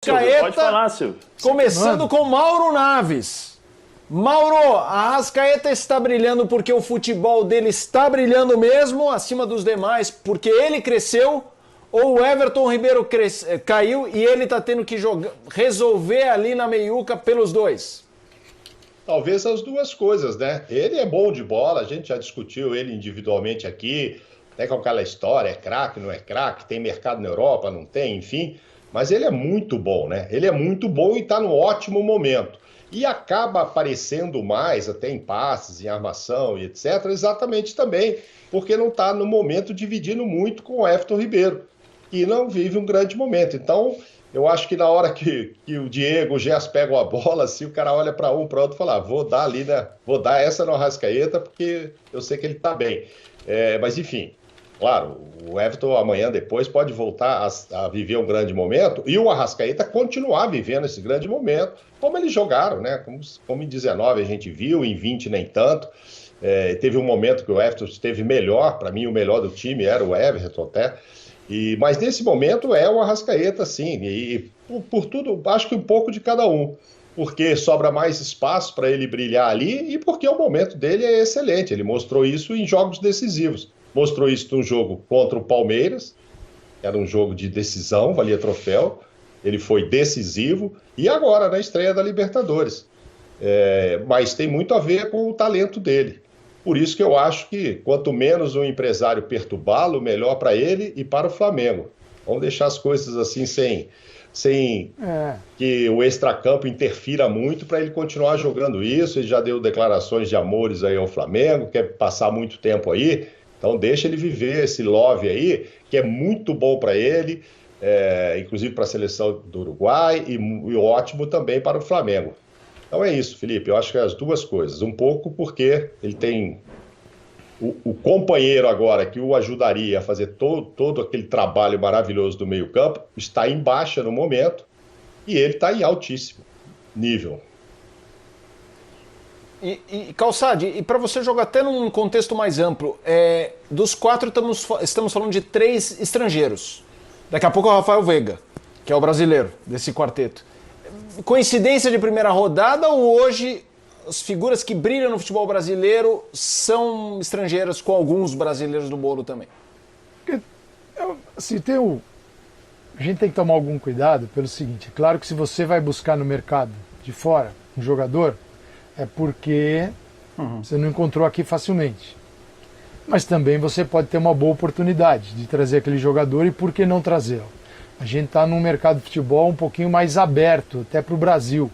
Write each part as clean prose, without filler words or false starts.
Silvio, pode falar, Silvio. Começando com Mauro Naves. Mauro, a Arrascaeta está brilhando porque o futebol dele está brilhando mesmo, acima dos demais, porque ele cresceu, ou o Everton Ribeiro caiu e ele está tendo que resolver ali na meiuca pelos dois? Talvez as duas coisas, né? Ele é bom de bola, a gente já discutiu ele individualmente aqui, né, com aquela história, é craque, não é craque, tem mercado na Europa, não tem, enfim. Mas ele é muito bom, né? Ele é muito bom e está num ótimo momento. E acaba aparecendo mais, até em passes, em armação e etc., exatamente também porque não está no momento dividindo muito com o Everton Ribeiro, que não vive um grande momento. Então, eu acho que na hora que o Diego, o Gerson pegam a bola, assim, o cara olha para um, para outro e fala, vou dar ali, né? Vou dar essa no Arrascaeta, porque eu sei que ele está bem. Mas, enfim, claro, o Everton amanhã depois pode voltar a viver um grande momento e o Arrascaeta continuar vivendo esse grande momento, como eles jogaram, né? Como em 19 a gente viu, em 20 nem tanto. Teve um momento que o Everton esteve melhor, para mim o melhor do time era o Everton até. Mas nesse momento é o Arrascaeta, sim, e por tudo, acho que um pouco de cada um, porque sobra mais espaço para ele brilhar ali e porque o momento dele é excelente, ele mostrou isso em jogos decisivos, mostrou isso no jogo contra o Palmeiras, era um jogo de decisão, valia troféu, ele foi decisivo, e agora na estreia da Libertadores, mas tem muito a ver com o talento dele. Por isso que eu acho que quanto menos o empresário perturbá-lo, melhor para ele e para o Flamengo. Vamos deixar as coisas assim sem que o extracampo interfira muito para ele continuar jogando isso. Ele já deu declarações de amores aí ao Flamengo, quer passar muito tempo aí. Então deixa ele viver esse love aí, que é muito bom para ele, inclusive para a seleção do Uruguai e ótimo também para o Flamengo. Então é isso, Felipe, eu acho que é as duas coisas. Um pouco porque ele tem o companheiro agora que o ajudaria a fazer todo aquele trabalho maravilhoso do meio-campo, está em baixa no momento e ele está em altíssimo nível. E Calçade, e para você jogar até num contexto mais amplo, dos quatro estamos falando de 3 estrangeiros. Daqui a pouco é o Rafael Veiga, que é o brasileiro desse quarteto. Coincidência de primeira rodada ou hoje as figuras que brilham no futebol brasileiro são estrangeiras com alguns brasileiros do bolo também? Assim, a gente tem que tomar algum cuidado pelo seguinte, é claro que se você vai buscar no mercado de fora um jogador, é porque você não encontrou aqui facilmente. Mas também você pode ter uma boa oportunidade de trazer aquele jogador e por que não trazê-lo? A gente está num mercado de futebol um pouquinho mais aberto, até para o Brasil.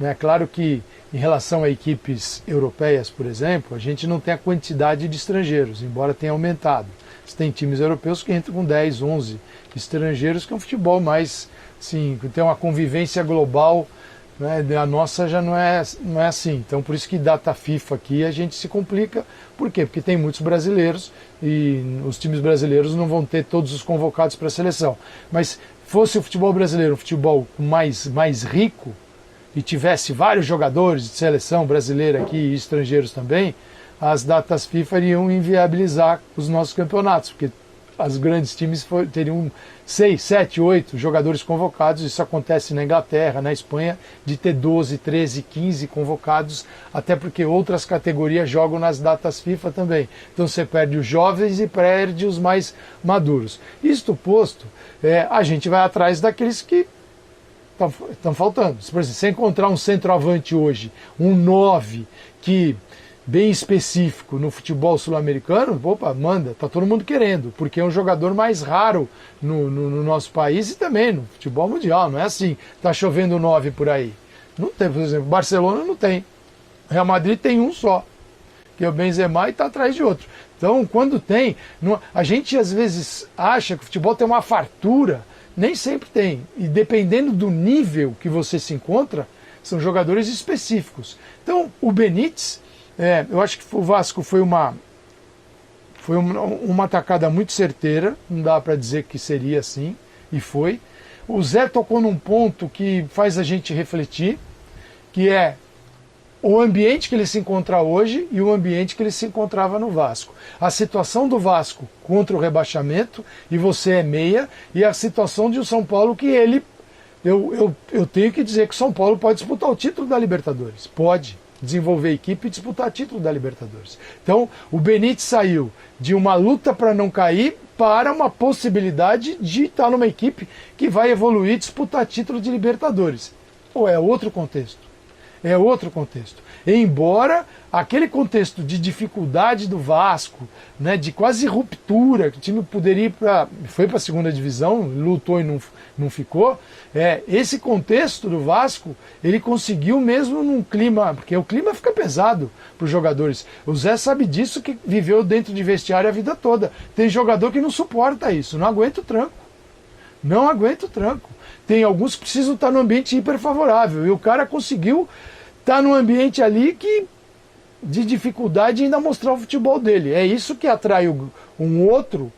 É claro que, em relação a equipes europeias, por exemplo, a gente não tem a quantidade de estrangeiros, embora tenha aumentado. Você tem times europeus que entram com 10, 11 estrangeiros, que é um futebol mais, assim, que tem uma convivência global, né? A nossa já não é assim. Então, por isso que data FIFA aqui a gente se complica. Por quê? Porque tem muitos brasileiros e os times brasileiros não vão ter todos os convocados para a seleção. Mas fosse o futebol brasileiro um futebol mais rico e tivesse vários jogadores de seleção brasileira aqui e estrangeiros também, as datas FIFA iriam inviabilizar os nossos campeonatos, porque os grandes times teriam 6, 7, 8 jogadores convocados. Isso acontece na Inglaterra, na Espanha, de ter 12, 13, 15 convocados, até porque outras categorias jogam nas datas FIFA também. Então você perde os jovens e perde os mais maduros. Isto posto, a gente vai atrás daqueles que estão faltando. Por exemplo, se encontrar um centroavante hoje, um 9, que bem específico no futebol sul-americano, opa, manda, tá todo mundo querendo, porque é um jogador mais raro no nosso país e também no futebol mundial, não é assim, tá chovendo 9 por aí. Não tem, por exemplo, Barcelona não tem, Real Madrid tem um só, que é o Benzema e tá atrás de outro. Então, quando tem, a gente às vezes acha que o futebol tem uma fartura, nem sempre tem, e dependendo do nível que você se encontra, são jogadores específicos. Então, o Benítez, eu acho que o Vasco foi uma atacada muito certeira, não dá para dizer que seria assim, e foi. O Zé tocou num ponto que faz a gente refletir, que é o ambiente que ele se encontra hoje e o ambiente que ele se encontrava no Vasco. A situação do Vasco contra o rebaixamento, e você é meia, e a situação de o São Paulo que ele eu tenho que dizer que o São Paulo pode disputar o título da Libertadores. Pode desenvolver equipe e disputar o título da Libertadores. Então, o Benítez saiu de uma luta para não cair para uma possibilidade de estar numa equipe que vai evoluir e disputar título de Libertadores. Pô, é outro contexto. É outro contexto. Embora aquele contexto de dificuldade do Vasco, né, de quase ruptura, que o time poderia ir foi para a segunda divisão, lutou e não ficou, esse contexto do Vasco, ele conseguiu mesmo num clima, porque o clima fica pesado para os jogadores. O Zé sabe disso, que viveu dentro de vestiário a vida toda. Tem jogador que não suporta isso, não aguenta o tranco. Não aguenta o tranco. Tem alguns que precisam estar num ambiente hiperfavorável, e o cara conseguiu estar num ambiente ali que de dificuldade ainda mostrar o futebol dele. É isso que atrai um outro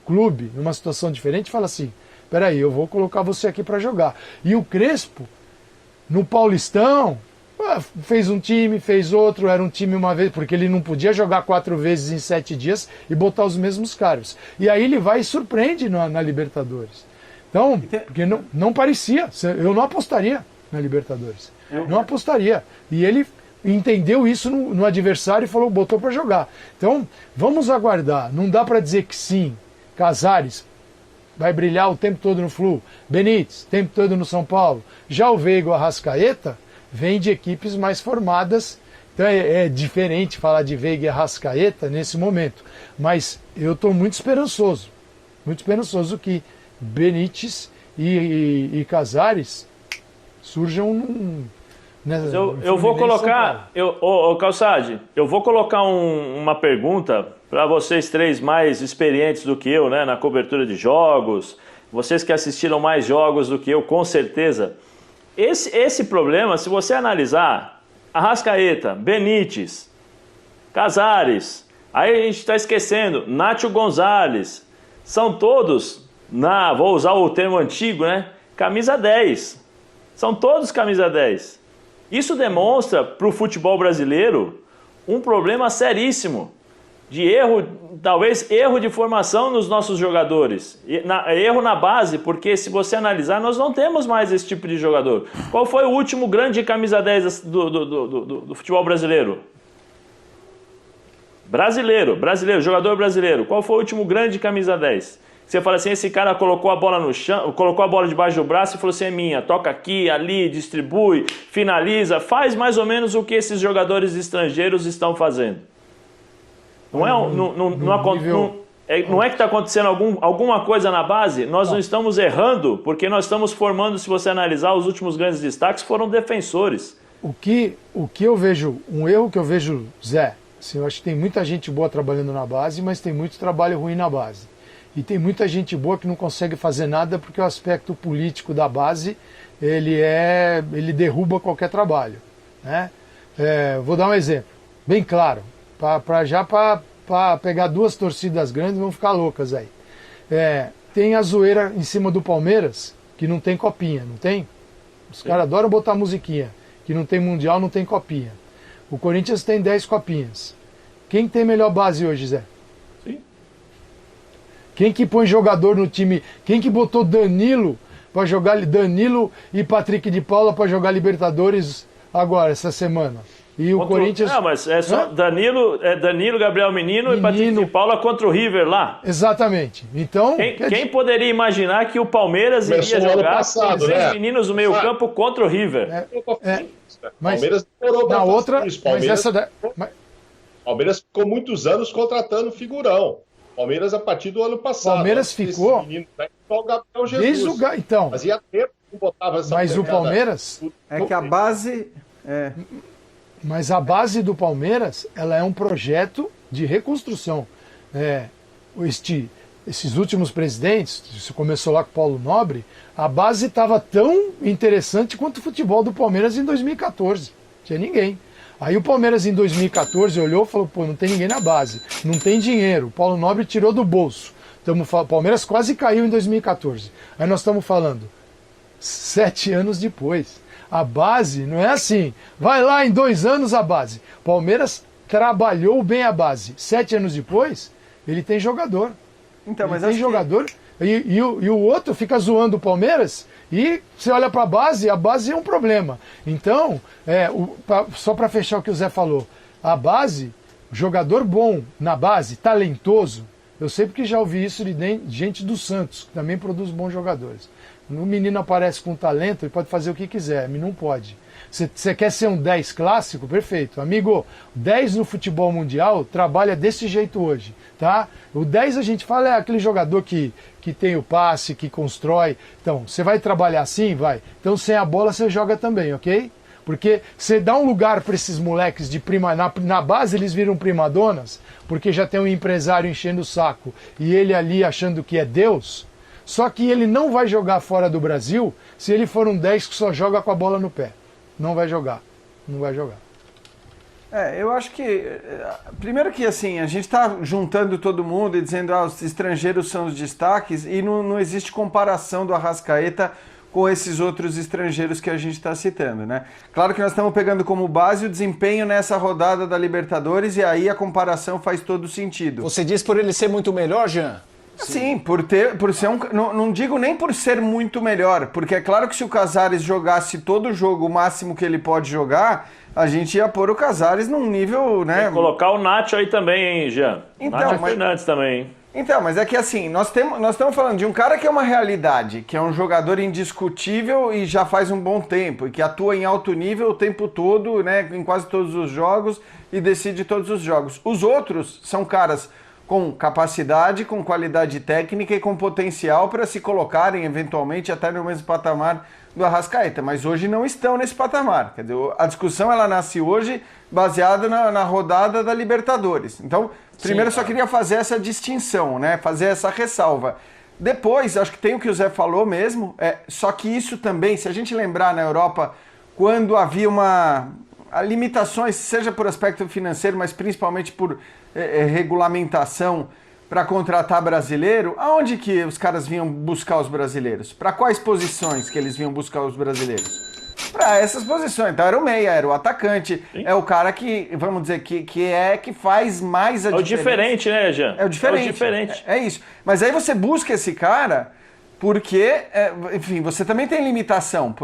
clube numa situação diferente e fala assim, peraí, eu vou colocar você aqui para jogar. E o Crespo, no Paulistão, fez um time, fez outro, era um time uma vez, porque ele não podia jogar 4 vezes em 7 dias e botar os mesmos caras. E aí ele vai e surpreende na Libertadores. Então, porque não parecia, eu não apostaria na Libertadores. Não apostaria. E ele entendeu isso no adversário e falou, botou para jogar. Então, vamos aguardar. Não dá para dizer que sim, Casares vai brilhar o tempo todo no Flu, Benítez, o tempo todo no São Paulo. Já o Veiga, o Arrascaeta, vem de equipes mais formadas. Então é diferente falar de Veiga e Arrascaeta nesse momento. Mas eu estou muito esperançoso que Benítez e Casares surjam eu vou colocar, Calçade, eu vou colocar uma pergunta para vocês três mais experientes do que eu, né, na cobertura de jogos, vocês que assistiram mais jogos do que eu, com certeza. Esse problema, se você analisar, Arrascaeta, Benítez, Casares, aí a gente está esquecendo, Nacho Gonzalez, são todos, vou usar o termo antigo, né, camisa 10. São todos camisa 10. Isso demonstra para o futebol brasileiro um problema seríssimo de erro, talvez erro de formação nos nossos jogadores. Erro na base, porque se você analisar, nós não temos mais esse tipo de jogador. Qual foi o último grande camisa 10 do futebol brasileiro? Brasileiro, jogador brasileiro. Qual foi o último grande camisa 10? Você fala assim, esse cara colocou a bola no chão, colocou a bola debaixo do braço e falou assim, é minha, toca aqui, ali, distribui, finaliza, faz mais ou menos o que esses jogadores estrangeiros estão fazendo. Não é que está acontecendo alguma coisa na base? Nós não estamos errando, porque nós estamos formando, se você analisar, os últimos grandes destaques foram defensores. O que eu vejo, um erro que eu vejo, Zé, assim, eu acho que tem muita gente boa trabalhando na base, mas tem muito trabalho ruim na base. E tem muita gente boa que não consegue fazer nada porque o aspecto político da base ele derruba qualquer trabalho, né? Vou dar um exemplo, bem claro, para pegar 2 torcidas grandes vão ficar loucas aí. Tem a zoeira em cima do Palmeiras, que não tem copinha, não tem? Os caras adoram botar musiquinha, que não tem mundial, não tem copinha. O Corinthians tem 10 copinhas. Quem tem melhor base hoje, Zé? Quem que põe jogador no time? Quem que botou Danilo para jogar, Danilo e Patrick de Paula para jogar Libertadores agora, essa semana? E o Corinthians... Não, mas é só Danilo, Gabriel Menino e Patrick de Paula contra o River lá. Exatamente. Então... Quem poderia imaginar que o Palmeiras iria jogar com 6 meninos no meio campo contra o River? Mas Palmeiras demorou na outra... Isso. Palmeiras ficou muitos anos contratando figurão. Palmeiras a partir do ano passado. Palmeiras ficou... o Gabriel Jesus. Então, Fazia tempo que botava essa mas o Palmeiras... É que a base... Mas a base do Palmeiras, ela é um projeto de reconstrução. Esses últimos presidentes, isso começou lá com o Paulo Nobre, a base estava tão interessante quanto o futebol do Palmeiras em 2014. Não tinha ninguém. Aí o Palmeiras em 2014 olhou e falou, pô, não tem ninguém na base, não tem dinheiro, o Paulo Nobre tirou do bolso. O Palmeiras quase caiu em 2014. Aí nós estamos falando, 7 anos depois. A base não é assim, vai lá em 2 anos a base. Palmeiras trabalhou bem a base. 7 anos depois, ele tem jogador. Então, mas tem jogador E o outro fica zoando o Palmeiras e você olha para a base é um problema. Então, só para fechar o que o Zé falou, a base, jogador bom na base, talentoso, eu sei porque já ouvi isso de gente do Santos, que também produz bons jogadores. O menino aparece com talento, ele pode fazer o que quiser, mas não pode. Você quer ser um 10 clássico? Perfeito. Amigo, 10 no futebol mundial trabalha desse jeito hoje, tá? O 10 a gente fala é aquele jogador que tem o passe, que constrói. Então, você vai trabalhar assim? Vai. Então, sem a bola você joga também, ok? Porque você dá um lugar para esses moleques de na base eles viram primadonas, porque já tem um empresário enchendo o saco e ele ali achando que é Deus. Só que ele não vai jogar fora do Brasil se ele for um 10 que só joga com a bola no pé. Não vai jogar. Não vai jogar. Eu acho que... Primeiro que, assim, a gente está juntando todo mundo e dizendo que os estrangeiros são os destaques e não existe comparação do Arrascaeta com esses outros estrangeiros que a gente está citando, né? Claro que nós estamos pegando como base o desempenho nessa rodada da Libertadores e aí a comparação faz todo sentido. Você diz por ele ser muito melhor, Jean? Sim, por ser um... Não digo nem por ser muito melhor, porque é claro que se o Casares jogasse todo o jogo o máximo que ele pode jogar, a gente ia pôr o Casares num nível, né? Tem que colocar o Nacho aí também, hein, Jean? Então, Nacho Fernandes também, hein? Então, mas é que assim, nós estamos falando de um cara que é uma realidade, que é um jogador indiscutível e já faz um bom tempo, e que atua em alto nível o tempo todo, né, em quase todos os jogos e decide todos os jogos. Os outros são caras com capacidade, com qualidade técnica e com potencial para se colocarem eventualmente até no mesmo patamar do Arrascaeta, mas hoje não estão nesse patamar. Quer dizer, a discussão ela nasce hoje baseada na rodada da Libertadores. Então, primeiro eu só queria fazer essa distinção, né? Fazer essa ressalva. Depois, acho que tem o que o Zé falou mesmo, só que isso também, se a gente lembrar na Europa, quando havia limitações, seja por aspecto financeiro, mas principalmente por regulamentação para contratar brasileiro, aonde que os caras vinham buscar os brasileiros? Para quais posições que eles vinham buscar os brasileiros? Para essas posições. Então era o meia, era o atacante, Sim. É o cara que, vamos dizer, que faz mais a diferença. É o diferente, né, Jean? É o diferente. É o diferente. É isso. Mas aí você busca esse cara porque, enfim, você também tem limitação.